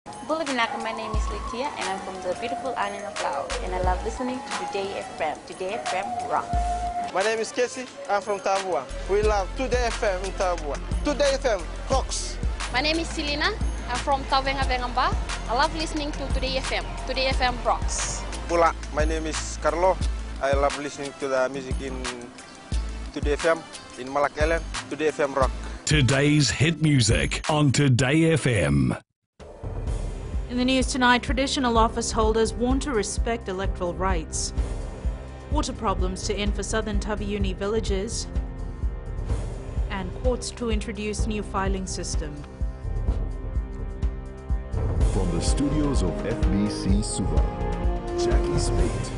Bulabinaka, my name is Litia and I'm from the beautiful island of Laos and I love listening to Today FM. Today FM rocks. My name is Casey, I'm from Tabua. We love Today FM in Tabua. Today FM rocks. My name is Selena, I'm from Tavenga Vengamba. I love listening to Today FM. Today FM rocks. Pula, my name is Carlo. I love listening to the music in Today FM, in Malak Island. Today FM rock. Today's hit music on Today FM. In the news tonight, traditional office holders want to respect electoral rights. Water problems to end for southern Taveuni villages. And courts to introduce new filing system. From the studios of FBC Suva, Jackie Spate.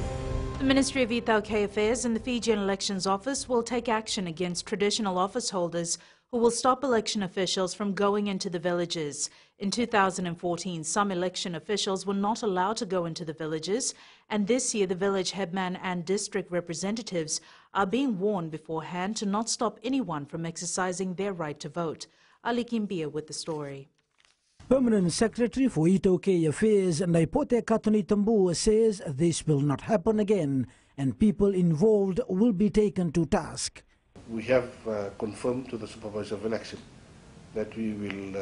The Ministry of Ethauke Affairs and the Fijian Elections Office will take action against traditional office holders who will stop election officials from going into the villages. In 2014, some election officials were not allowed to go into the villages, and this year the village headman and district representatives are being warned beforehand to not stop anyone from exercising their right to vote. Ali Kimbia with the story. Permanent Secretary for Ethauke Affairs Naipote Katuni Tambua says this will not happen again and people involved will be taken to task. We have confirmed to the Supervisor of Election that we will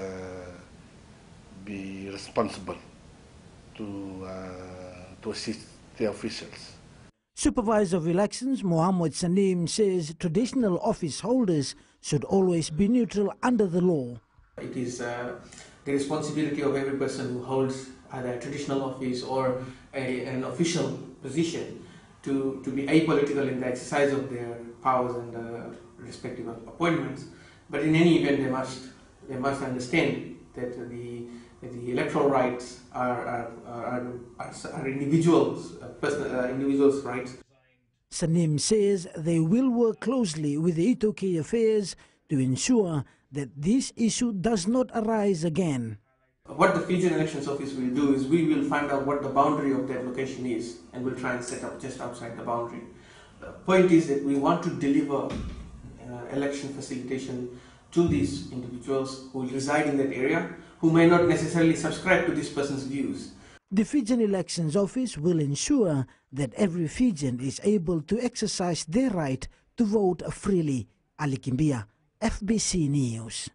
be responsible to assist the officials. Supervisor of Elections Mohammed Sanim says traditional office holders should always be neutral under the law. It is the responsibility of every person who holds either a traditional office or an official position to be apolitical in the exercise of their powers and respective appointments. But in any event, they must understand that the electoral rights are individuals' rights. Sanim says they will work closely with the Ethauke Affairs to ensure that this issue does not arise again. What the Fijian Elections Office will do is we will find out what the boundary of that location is and we'll try and set up just outside the boundary. The point is that we want to deliver election facilitation to these individuals who reside in that area, who may not necessarily subscribe to this person's views. The Fijian Elections Office will ensure that every Fijian is able to exercise their right to vote freely. Ali Kimbia, FBC News.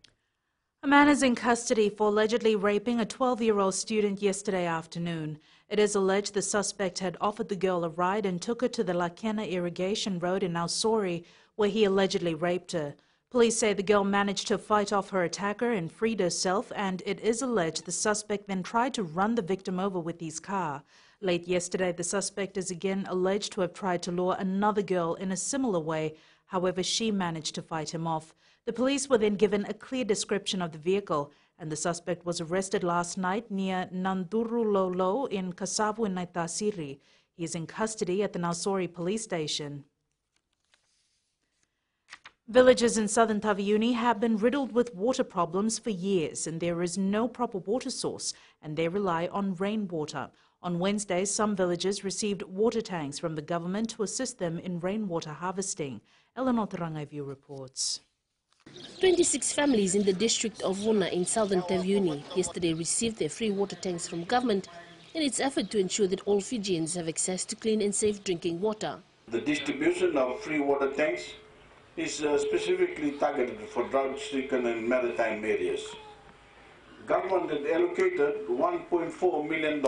A man is in custody for allegedly raping a 12-year-old student yesterday afternoon. It is alleged the suspect had offered the girl a ride and took her to the Lakena Irrigation Road in Nausori, where he allegedly raped her. Police say the girl managed to fight off her attacker and freed herself, and it is alleged the suspect then tried to run the victim over with his car. Late yesterday, the suspect is again alleged to have tried to lure another girl in a similar way. However, she managed to fight him off. The police were then given a clear description of the vehicle, and the suspect was arrested last night near Nandurulolo in Kasavu in Naitasiri. He is in custody at the Nausori police station. Villages in southern Taveuni have been riddled with water problems for years, and there is no proper water source, and they rely on rainwater. On Wednesday, some villages received water tanks from the government to assist them in rainwater harvesting. Eleanor Tarangaivu reports. 26 families in the district of Vuna in southern Taveuni yesterday received their free water tanks from government in its effort to ensure that all Fijians have access to clean and safe drinking water. The distribution of free water tanks is specifically targeted for drought-stricken and maritime areas. Government had allocated $1.4 million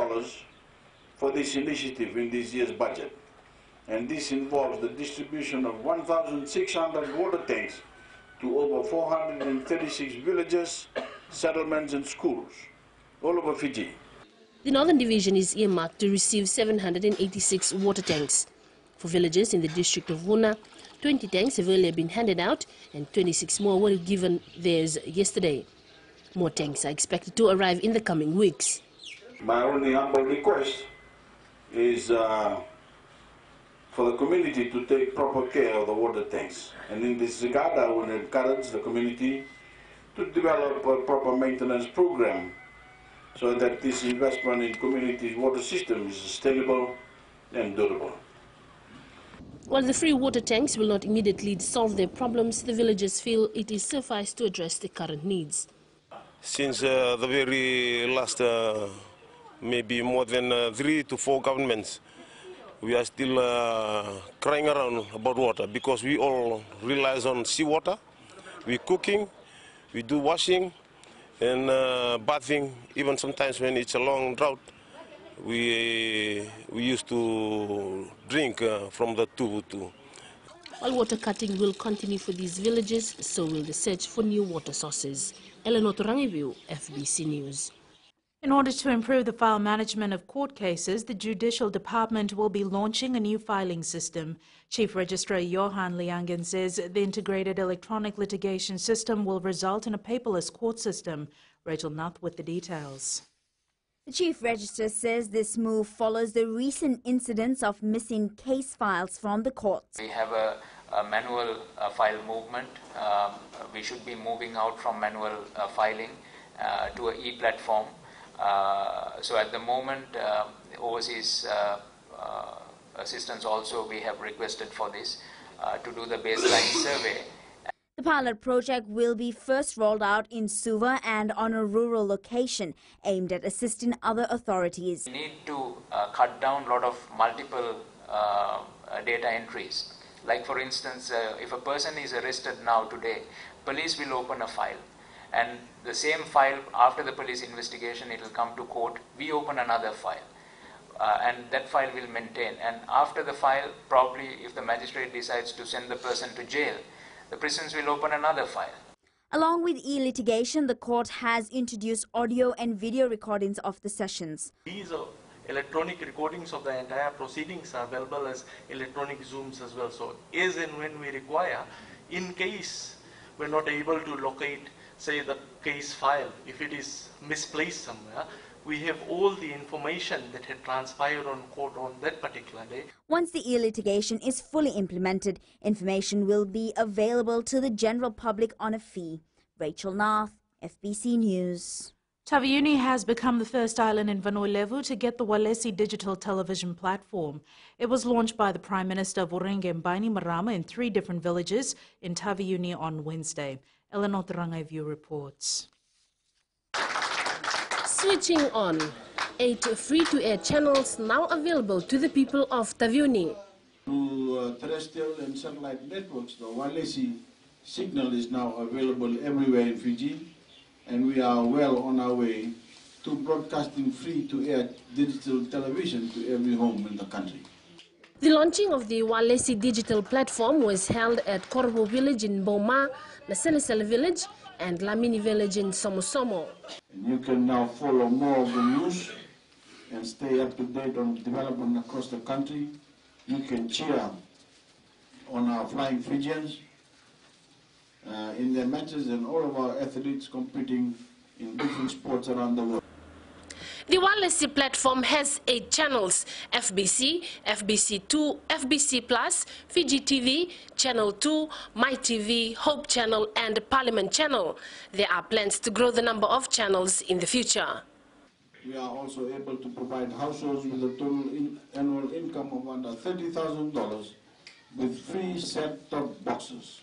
for this initiative in this year's budget, and this involves the distribution of 1,600 water tanks to over 436 villages, settlements and schools all over Fiji. The Northern Division is earmarked to receive 786 water tanks. For villages in the district of Vuna, 20 tanks have earlier been handed out and 26 more were given theirs yesterday. More tanks are expected to arrive in the coming weeks. My only humble request is for the community to take proper care of the water tanks. And in this regard, I would encourage the community to develop a proper maintenance program so that this investment in community's water system is sustainable and durable. While the free water tanks will not immediately solve their problems, the villagers feel it is suffice to address the current needs. since the very last maybe more than 3 to 4 governments. We are still crying around about water because we all rely on seawater. We cooking, we do washing and bathing. Even sometimes when it's a long drought, we used to drink from the tube too. While water cutting will continue for these villages, so will the search for new water sources. Eleanor Turangibiu, FBC News. In order to improve the file management of court cases, the Judicial Department will be launching a new filing system. Chief Registrar Johan Liangen says the integrated electronic litigation system will result in a paperless court system. Rachel Nath with the details. The Chief Registrar says this move follows the recent incidents of missing case files from the courts. We have a manual file movement. We should be moving out from manual filing to an e-platform. So at the moment, overseas assistance also we have requested for this to do the baseline survey. The pilot project will be first rolled out in Suva and on a rural location aimed at assisting other authorities. We need to cut down a lot of multiple data entries. Like for instance, if a person is arrested now today, police will open a file. And the same file, after the police investigation, it will come to court. We open another file. And that file will maintain. And after the file, probably if the magistrate decides to send the person to jail, the prisons will open another file. Along with e-litigation, the court has introduced audio and video recordings of the sessions. These electronic recordings of the entire proceedings are available as electronic Zooms as well. So as and when we require, in case we're not able to locate, say, the case file, if it is misplaced somewhere, we have all the information that had transpired on court on that particular day. Once the e-litigation is fully implemented, information will be available to the general public on a fee. Rachel Nath, FBC News. Taveuni has become the first island in Vanoi-Levu to get the Walesi digital television platform. It was launched by the Prime Minister Vorenge Bainimarama in 3 different villages in Taveuni on Wednesday. Eleanor Turangibiu reports. Switching on, 8 free-to-air channels now available to the people of Taveuni. Through terrestrial and satellite networks, the Walesi signal is now available everywhere in Fiji, and we are well on our way to broadcasting free-to-air digital television to every home in the country. The launching of the Walesi digital platform was held at Korbo village in Boma, Nasenesele village, and Lamini village in Somosomo. And you can now follow more of the news and stay up to date on development across the country. You can cheer on our flying Fijians in their matches and all of our athletes competing in different sports around the world. The Walesi platform has 8 channels: FBC, FBC2, FBC Plus, Fiji TV, Channel 2, My TV, Hope Channel and Parliament Channel. There are plans to grow the number of channels in the future. We are also able to provide households with a total annual income of under $30,000 with free set-top boxes.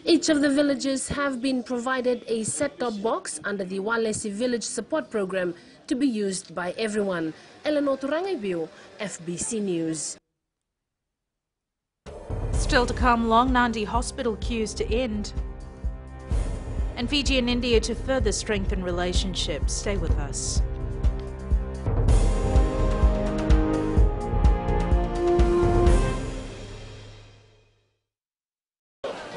Each of the villages have been provided a set-top box under the Walesi Village Support Program to be used by everyone. Eleanor Turangibiu, FBC News. Still to come, Long Nandi Hospital queues to end. And Fiji and India to further strengthen relationships. Stay with us.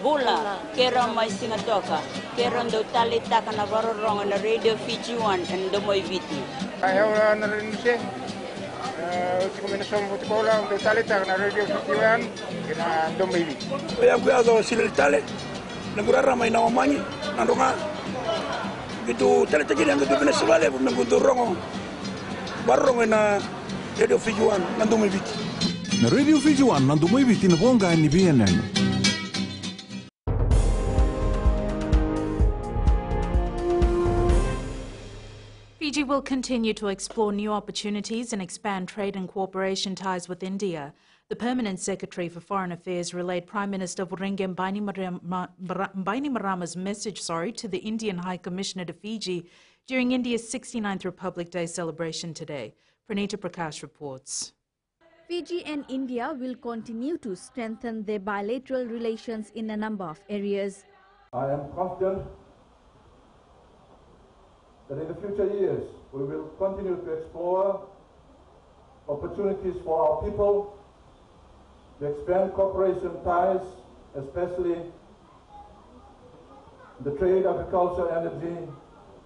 Bula, kera mai singa toka, kera ndo tali taka na varorong na Radio Fiji 1 and ndo moi viti. Ayaw na rin siya. Uti ko minasong buti ko lang ndo tali taka na Radio Fiji 1 kina ndo moi viti. Kaya kuya zo sila tali, nagurara may nawamanyi, nandunga. Gitu tali taki lang gitu pinasibale, naguturongo. Barong na Radio Fiji 1 nando moi viti. Na Radio Fiji 1 nando moi viti na bonga ni BNN. Fiji will continue to explore new opportunities and expand trade and cooperation ties with India. The Permanent Secretary for Foreign Affairs relayed Prime Minister Vurenge Bainimarama's message to the Indian High Commissioner to Fiji during India's 69th Republic Day celebration today. Pranita Prakash reports. Fiji and India will continue to strengthen their bilateral relations in a number of areas. I am confident that in the future years we will continue to explore opportunities for our people, to expand cooperation ties, especially the trade, agriculture, energy,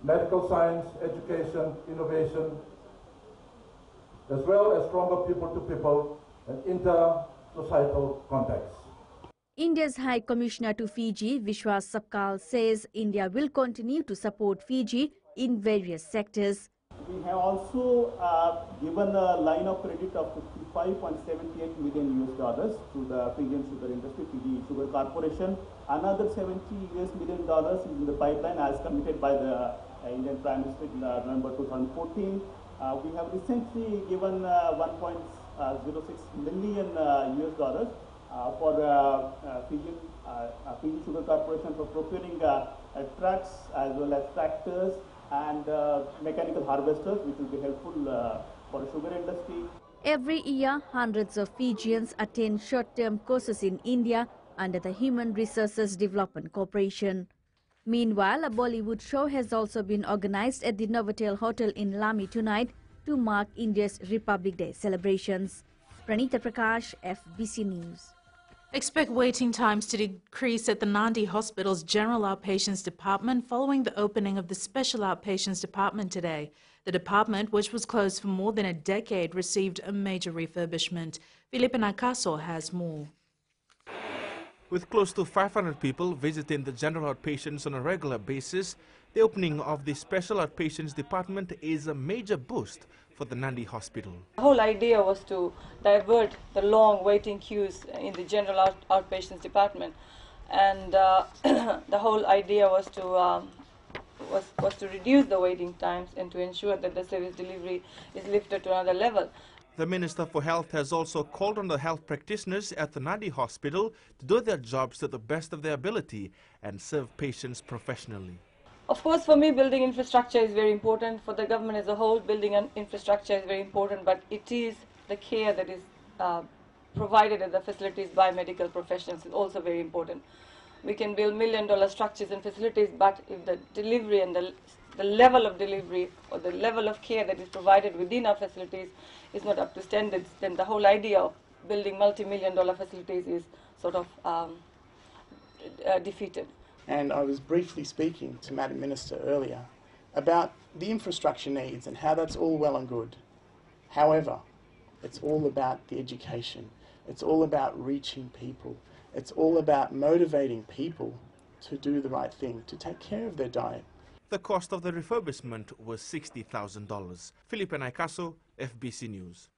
medical science, education, innovation, as well as stronger people-to-people and inter-societal contacts. India's High Commissioner to Fiji, Vishwas Sapkal, says India will continue to support Fiji in various sectors. We have also given a line of credit of $55.78 million to the Fijian sugar industry, Fiji Sugar Corporation. Another $70 million is in the pipeline as committed by the Indian Prime Minister in November 2014. We have recently given $1.06 million for Fiji Sugar Corporation for procuring trucks as well as tractors and mechanical harvesters, which will be helpful for the sugar industry. Every year, hundreds of Fijians attend short-term courses in India under the Human Resources Development Corporation. Meanwhile, a Bollywood show has also been organized at the Novotel Hotel in Lami tonight to mark India's Republic Day celebrations. Pranita Prakash, FBC News. Expect waiting times to decrease at the Nandi Hospital's General Outpatients Department following the opening of the Special Outpatients Department today. The department, which was closed for more than a decade, received a major refurbishment. Felipe Nakaso has more. With close to 500 people visiting the general outpatients on a regular basis, the opening of the Special Outpatients Department is a major boost for the Nandi Hospital. The whole idea was to divert the long waiting queues in the general outpatients department, and the whole idea was to reduce the waiting times and to ensure that the service delivery is lifted to another level. The Minister for Health has also called on the health practitioners at the Nandi Hospital to do their jobs to the best of their ability and serve patients professionally. Of course, for me, building infrastructure is very important. For the government as a whole, building an infrastructure is very important, but it is the care that is provided at the facilities by medical professionals is also very important. We can build million-dollar structures and facilities, but if the delivery and the level of delivery or the level of care that is provided within our facilities is not up to standards, then the whole idea of building multi-million-dollar facilities is sort of defeated. And I was briefly speaking to Madam Minister earlier about the infrastructure needs and how that's all well and good. However, it's all about the education. It's all about reaching people. It's all about motivating people to do the right thing, to take care of their diet. The cost of the refurbishment was $60,000. Felipe Naikaso, FBC News.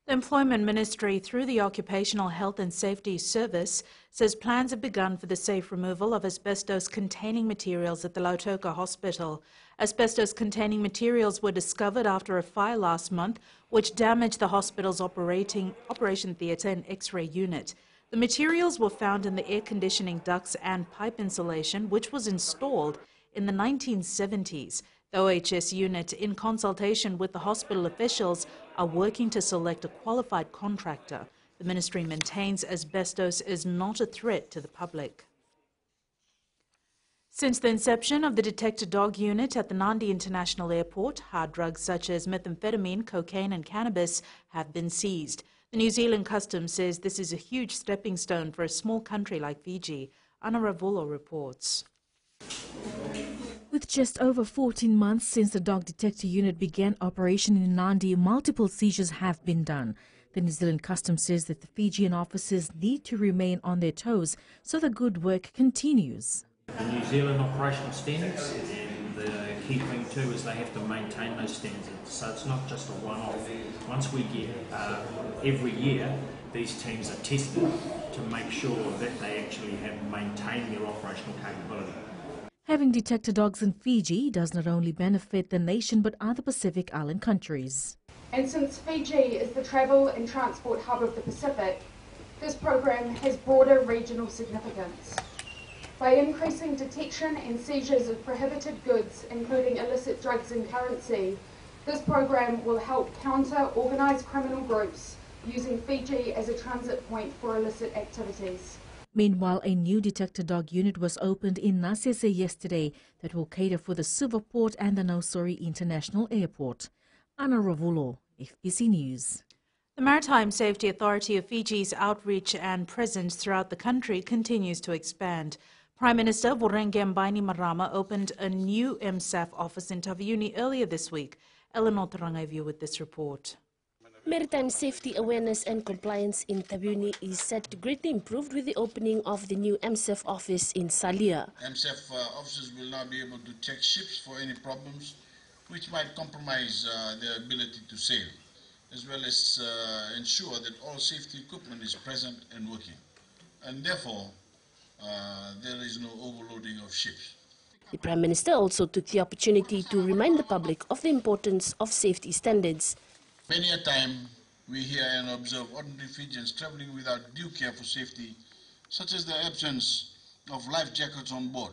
The Employment Ministry, through the Occupational Health and Safety Service, says plans have begun for the safe removal of asbestos-containing materials at the Lautoka Hospital. Asbestos-containing materials were discovered after a fire last month, which damaged the hospital's operation theatre and X-ray unit. The materials were found in the air conditioning ducts and pipe insulation, which was installed in the 1970s. The OHS unit, in consultation with the hospital officials, are working to select a qualified contractor. The ministry maintains asbestos is not a threat to the public. Since the inception of the Detector Dog Unit at the Nandi International Airport, hard drugs such as methamphetamine, cocaine and cannabis have been seized. The New Zealand Customs says this is a huge stepping stone for a small country like Fiji. Anna Ravulo reports. With just over 14 months since the dog detector unit began operation in Nandi, multiple seizures have been done. The New Zealand Customs says that the Fijian officers need to remain on their toes so the good work continues. The New Zealand operational standards, and the key thing too is they have to maintain those standards. So it's not just a one-off. Once we get every year, these teams are tested to make sure that they actually have maintained their operational capability. Having detector dogs in Fiji does not only benefit the nation but other Pacific Island countries. And since Fiji is the travel and transport hub of the Pacific, This program has broader regional significance. By increasing detection and seizures of prohibited goods, including illicit drugs and currency, this program will help counter organised criminal groups using Fiji as a transit point for illicit activities. Meanwhile, a new detector dog unit was opened in Nasese yesterday that will cater for the Suva Port and the Nausori International Airport. Anna Ravulo, FBC News. The Maritime Safety Authority of Fiji's outreach and presence throughout the country continues to expand. Prime Minister Voreqe Bainimarama opened a new MSAF office in Taveuni earlier this week. Eleanor Tarangaivu with this report. Maritime safety awareness and compliance in Taveuni is set to greatly improve with the opening of the new MSAF office in Salia. MSAF officers will now be able to check ships for any problems which might compromise their ability to sail, as well as ensure that all safety equipment is present and working. And therefore, there is no overloading of ships. The Prime Minister also took the opportunity to remind the public of the importance of safety standards. Many a time we hear and observe ordinary Fijians traveling without due care for safety, such as the absence of life jackets on board,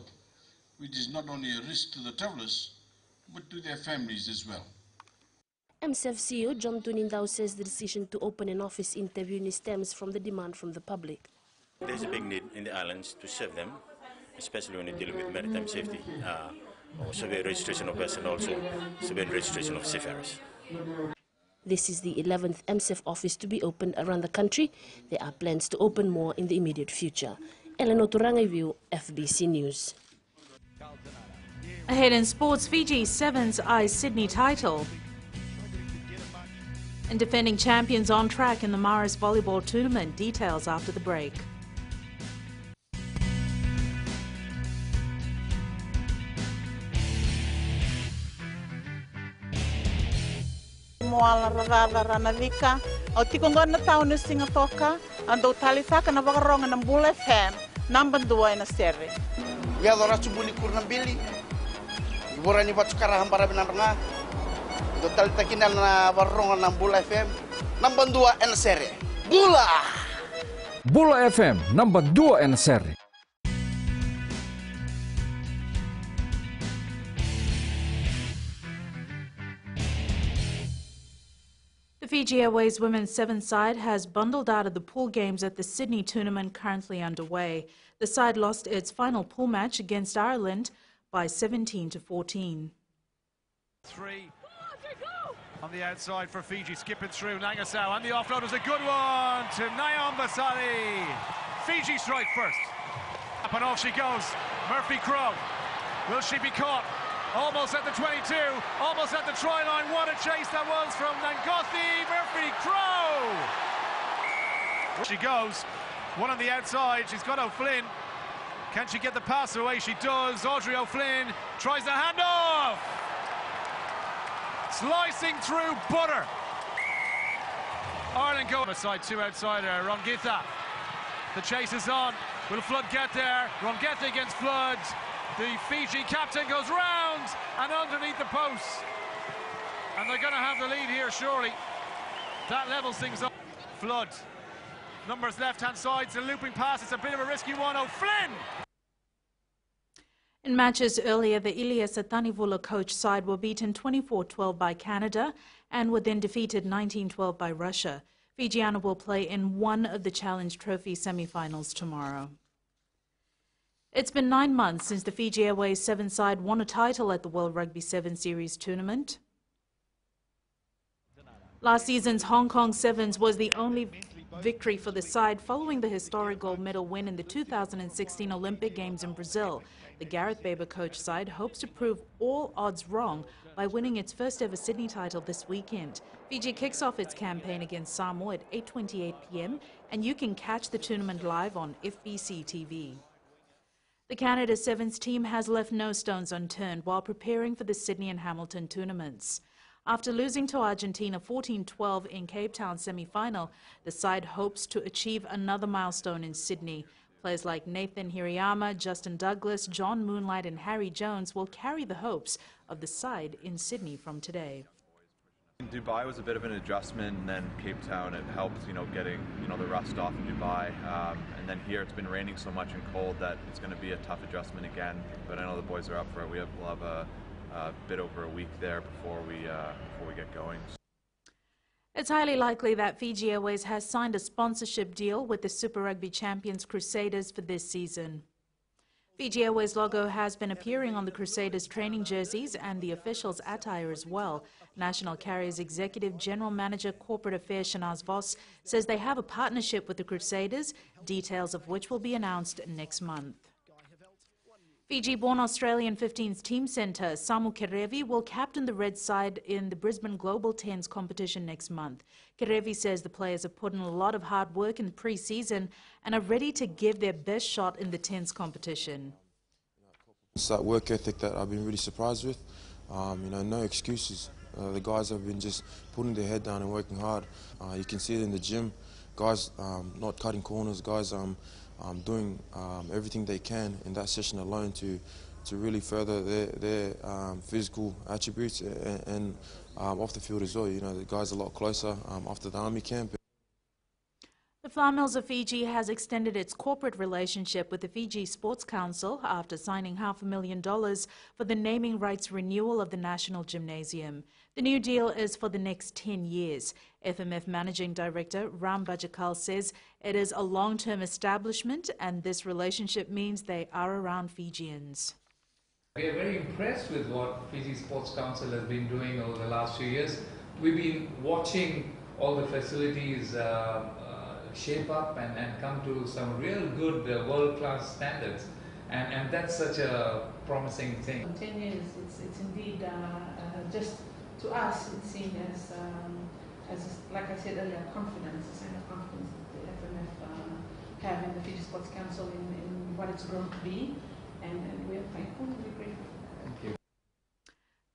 which is not only a risk to the travelers, but to their families as well. MSAF CEO John Tunindao says the decision to open an office in Taveuni stems from the demand from the public. There's a big need in the islands to serve them, especially when you're dealing with maritime safety, or severe registration of vessels and also severe registration of seafarers. This is the 11th MSAF office to be opened around the country. There are plans to open more in the immediate future. Eleanor Turangaivu, FBC News. Ahead in sports, Fiji Sevens eyes Sydney title. And defending champions on track in the Maris Volleyball Tournament. Details after the break. Moala ranavika au tikongana taun singa toka ando talisaka na wakaronga na Bull FM namba 2 na seri. Ya dora subuli kurna bili. Iborani batukara hambara binanga. Do talitakina na wakaronga na Bull FM namba 2 na seri. Bula. Bull FM namba 2 na seri. The Fiji Airways women's sevens side has bundled out of the pool games at the Sydney tournament currently underway. The side lost its final pool match against Ireland by 17-14. 3 on the outside for Fiji, skipping through Nangasau, and the offload was a good one to Nayan Basali. Fiji strike first. Up and off she goes. Murphy Crow. Will she be caught? Almost at the 22, almost at the try line. What a chase that was from Nangothi. Murphy Crow. She goes. One on the outside. She's got O'Flynn. Can she get the pass away? She does. Audrey O'Flynn tries the handoff. Slicing through butter. Ireland go aside, two outsider. Rongitha. The chase is on. Will Flood get there? Rongitha against Flood. The Fiji captain goes round and underneath the posts. And they're going to have the lead here, surely. That levels things up. Flood. Numbers left-hand side. It's a looping pass. It's a bit of a risky one. O'Flynn! In matches earlier, the Ilias Tanivula coach side were beaten 24-12 by Canada and were then defeated 19-12 by Russia. Fijiana will play in one of the Challenge Trophy semi-finals tomorrow. It's been 9 months since the Fiji Airways Sevens side won a title at the World Rugby 7 Series tournament. Last season's Hong Kong Sevens was the only victory for the side following the historic gold medal win in the 2016 Olympic Games in Brazil. The Gareth Baber coach side hopes to prove all odds wrong by winning its first ever Sydney title this weekend. Fiji kicks off its campaign against Samoa at 8:28 p.m. and you can catch the tournament live on FBC TV. The Canada Sevens team has left no stones unturned while preparing for the Sydney and Hamilton tournaments. After losing to Argentina 14-12 in Cape Town semi-final, the side hopes to achieve another milestone in Sydney. Players like Nathan Hirayama, Justin Douglas, John Moonlight and Harry Jones will carry the hopes of the side in Sydney from today. Dubai was a bit of an adjustment, and then Cape Town, it helped, getting, the rust off in Dubai. And then here it's been raining so much and cold that it's going to be a tough adjustment again. But I know the boys are up for it. We'll have a bit over a week there before we get going. It's highly likely that Fiji Airways has signed a sponsorship deal with the Super Rugby champions Crusaders for this season. Fiji Airways logo has been appearing on the Crusaders training jerseys and the officials' attire as well. National Carriers Executive General Manager Corporate Affairs Shanaz Vos says they have a partnership with the Crusaders, details of which will be announced next month. Fiji-born Australian 15th team centre Samu Kerevi will captain the Red side in the Brisbane Global Tens competition next month. Kerevi says the players have put in a lot of hard work in the pre-season and are ready to give their best shot in the Tens competition. It's that work ethic that I've been really surprised with. No excuses. The guys have been just putting their head down and working hard. You can see it in the gym. Guys not cutting corners, guys doing everything they can in that session alone to really further their physical attributes and off the field as well. The guys are a lot closer after the army camp. The Flour Mills of Fiji has extended its corporate relationship with the Fiji Sports Council after signing $500,000 for the naming rights renewal of the National Gymnasium. The new deal is for the next 10 years. FMF Managing Director Ram Bajakal says it is a long-term establishment and this relationship means they are around Fijians. We are very impressed with what Fiji Sports Council has been doing over the last few years. We've been watching all the facilities shape up and come to some real good world-class standards, and that's such a promising thing. 10 years, it's indeed just to us it's seen as like I said earlier, confidence, a sign of confidence that the FMF have in the Fiji Sports Council in what it's grown to be, and we're thankful and we're grateful. Thank you.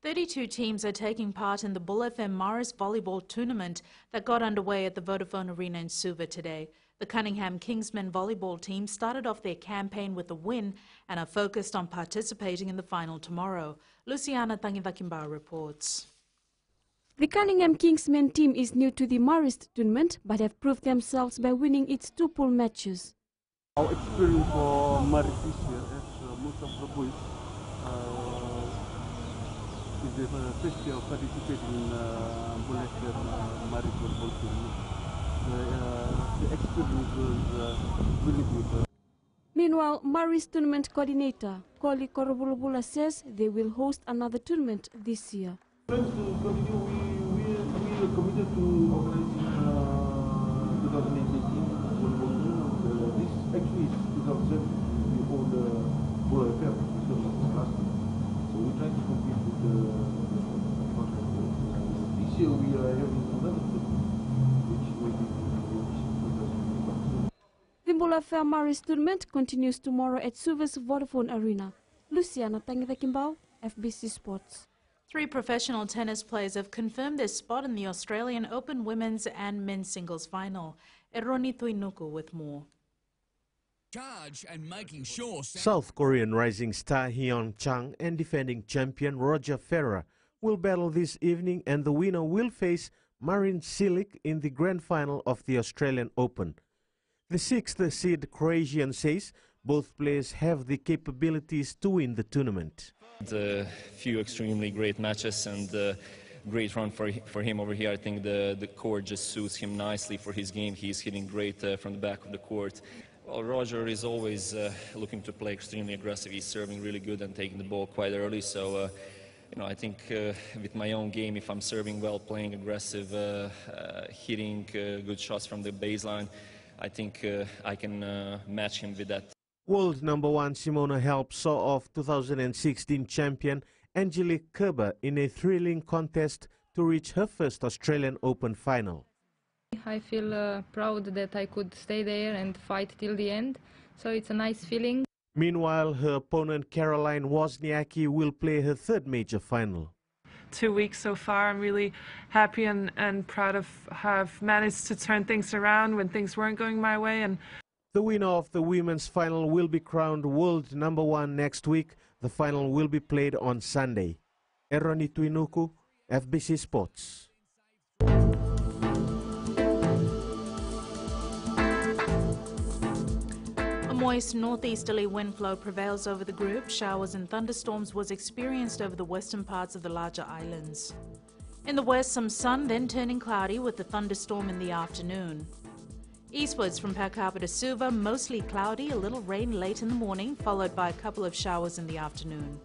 32 teams are taking part in the Bull FM Morris Volleyball Tournament that got underway at the Vodafone Arena in Suva today. The Cunningham Kingsmen volleyball team started off their campaign with a win and are focused on participating in the final tomorrow. Luciana Tangivakimbao reports. The Cunningham Kingsmen team is new to the Morris Tournament but have proved themselves by winning its two pool matches. Our experience for Morris this year, as most of the boys is the first year of participating in Bull FM Morris Volleyball Tournament. The experience was really good. Meanwhile, Morris Tournament coordinator Koli Korobulubula says they will host another tournament this year. Plans to continue, we are committed to organizing 2018 volleyball tournament. This actually is 2007 before the Bull FM, because of the last year. So we try to compete with the this year we are having another tournament, which will be 2018. The Bull FM Morris Tournament continues tomorrow at Suva's Vodafone Arena. Luciana Tangivakimbao, FBC Sports. 3 professional tennis players have confirmed their spot in the Australian Open women's and men's singles final. Eroni Tuinuku with more. And making sure South Korean rising star Hyun Chang and defending champion Roger Federer will battle this evening, and the winner will face Marin Cilic in the grand final of the Australian Open. The 6th seed Croatian says both players have the capabilities to win the tournament. A few extremely great matches and great run for him over here. I think the court just suits him nicely for his game. He's hitting great from the back of the court. Well, Roger is always looking to play extremely aggressive. He's serving really good and taking the ball quite early. So, I think with my own game, if I'm serving well, playing aggressive, hitting good shots from the baseline, I think I can match him with that. World number 1 Simona Halep saw off 2016 champion Angelique Kerber in a thrilling contest to reach her first Australian Open final. I feel proud that I could stay there and fight till the end, so it's a nice feeling. Meanwhile, her opponent Caroline Wozniacki will play her 3rd major final. 2 weeks so far. I'm really happy and proud of have managed to turn things around when things weren't going my way. And the winner of the women's final will be crowned world number 1 next week. The final will be played on Sunday. Eroni Tuinuku, FBC Sports. moist northeasterly wind flow prevails over the group. Showers and thunderstorms was experienced over the western parts of the larger islands. In the west, some sun, then turning cloudy with a thunderstorm in the afternoon. Eastwards from Pakapa to Suva, mostly cloudy, a little rain late in the morning, followed by a couple of showers in the afternoon.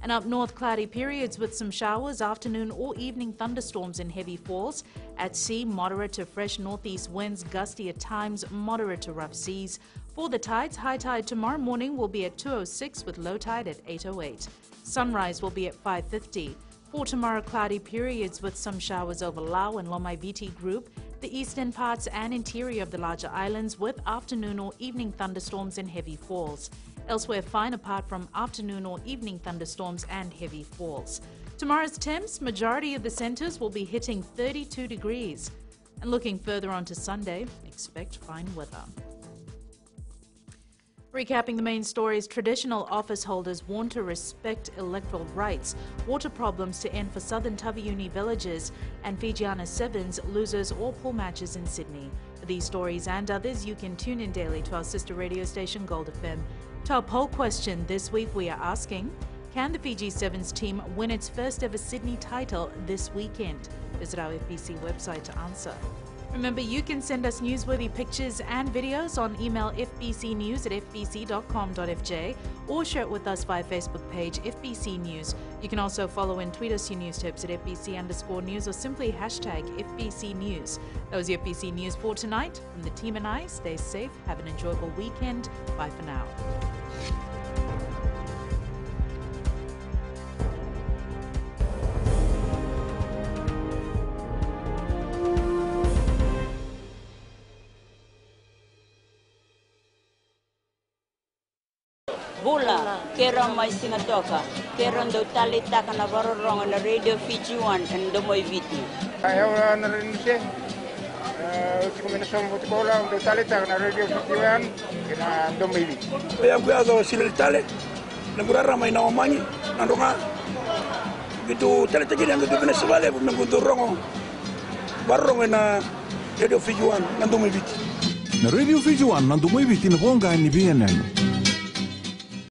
And up north, cloudy periods with some showers, afternoon or evening thunderstorms and heavy falls. At sea, moderate to fresh northeast winds, gusty at times, moderate to rough seas. For the tides, high tide tomorrow morning will be at 2:06 with low tide at 8:08. Sunrise will be at 5:50. For tomorrow, cloudy periods with some showers over Lau and Lomaiviti group, the eastern parts and interior of the larger islands with afternoon or evening thunderstorms and heavy falls. Elsewhere, fine apart from afternoon or evening thunderstorms and heavy falls. Tomorrow's temps, majority of the centres will be hitting 32 degrees. And looking further on to Sunday, expect fine weather. Recapping the main stories, traditional office holders warn to respect electoral rights, water problems to end for Southern Taveuni villages, and Fijiana Sevens losers all pool matches in Sydney. For these stories and others, you can tune in daily to our sister radio station Gold FM. To our poll question this week, we are asking, can the Fiji Sevens team win its first ever Sydney title this weekend? Visit our FBC website to answer. Remember, you can send us newsworthy pictures and videos on email fbcnews@fbc.com.fj or share it with us via Facebook page FBC News. You can also follow and tweet us your news tips at FBC_news or simply hashtag FBC News. That was your FBC News for tonight. From the team and I, stay safe, have an enjoyable weekend. Bye for now. Bula, kera mai singa toka, kera ndo tali taka na varorong na Radio Fiji 1 and Lomaiviti. Ayaw na rin siya. Ultimo minasong butikola ndo tali taka na Radio Fiji 1 and Lomaiviti. Ayaw ko yazo sila tali, nagurara may nawamanyi, nandunga. Gitu tali taki na ndo pinasabale, nagundurong barong na Radio Fiji 1 and Lomaiviti. Na Radio Fiji 1 and Lomaiviti na bonga ni BNN.